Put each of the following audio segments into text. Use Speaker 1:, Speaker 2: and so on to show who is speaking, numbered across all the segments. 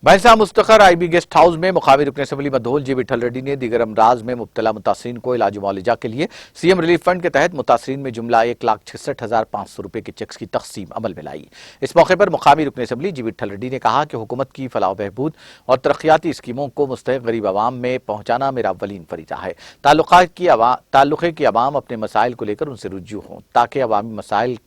Speaker 1: भैंसा मुस्तखर IB guest house में मुकामी रुकन असम्बली मदहोल जी विठल रेड्डी ने दीगर अमराज में मुब्तला मुतासरीन को इलाज मुआलजा के लिए सीएम रिलीफ फंड के तहत मुतासरीन में जुमला 1,66,500 रुपए के चेक्स की तकसीम अमल में लाई। इस मौके पर मुकामी रुकन असम्बली जी विठल रेड्डी ने कहा कि हुकूमत की फलाह बहबूद और तरक्याती स्कीमों को मुस्तहिक गरीब आवाम में पहुंचाना मेरा अव्वलीन फरीज़ा है। ताल्लुक़े की आवाम अपने मसाइल को लेकर उनसे रुजू हों ताकि अवामी मसाइल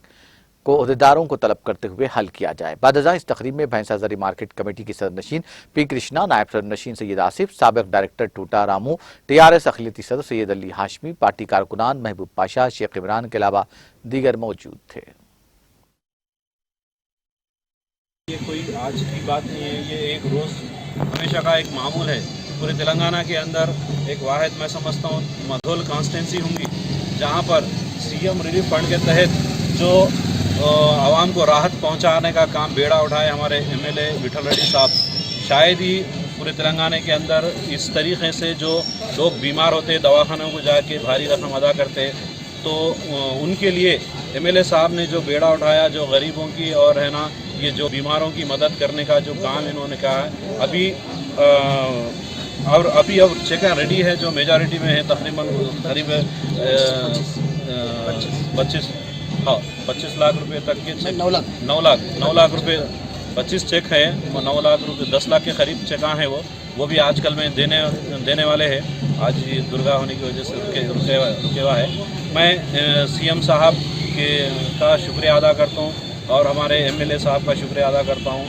Speaker 1: को अहदेदारों को तलब करते हुए हल किया जाए। बादजा इस तकरीब में भैंसा जरी मार्केट कमेटी की सदर नशीन पी कृष्णा, नायब सदर नशीन सैयद आसिफ, साबिक डायरेक्टर टूटा रामू, TRS अखिलती सदर सैयद अली हाशमी, पार्टी कारकुनान महबूब पाशा, शेख इमरान के अलावा दीगर मौजूद थे।
Speaker 2: ये कोई आज की बात नहीं है, ये एक रोज़ हमेशा का एक मामूल है। पूरे तेलंगाना के अंदर एक वाहिद मैं समझता हूँ मधोल कॉन्स्टिट्यूंसी होंगी जहाँ पर सीएम रिलीफ फंड के तहत जो आवाम को राहत पहुंचाने का काम बेड़ा उठाए हमारे MLA विठल रेड्डी साहब। शायद ही पूरे तेलंगाना के अंदर इस तरीके से जो लोग बीमार होते दवाखानों को जाके भारी रकम अदा करते, तो उनके लिए MLA साहब ने जो बेड़ा उठाया, जो गरीबों की और है ना ये जो बीमारों की मदद करने का जो काम इन्होंने कहा है, अभी अब चेक रेडी है जो मेजॉरिटी में है, तकरीबन करीब 25 लाख रुपए तक के चेक, 9 लाख रुपए 25 चेक है, 9 लाख रुपए 10 लाख के करीब चेक हैं वो भी आजकल में देने वाले हैं। आज ये दुर्गा होने की वजह से रुके हुआ है। मैं CM साहब का शुक्रिया अदा करता हूँ और हमारे MLA साहब का शुक्रिया अदा करता हूँ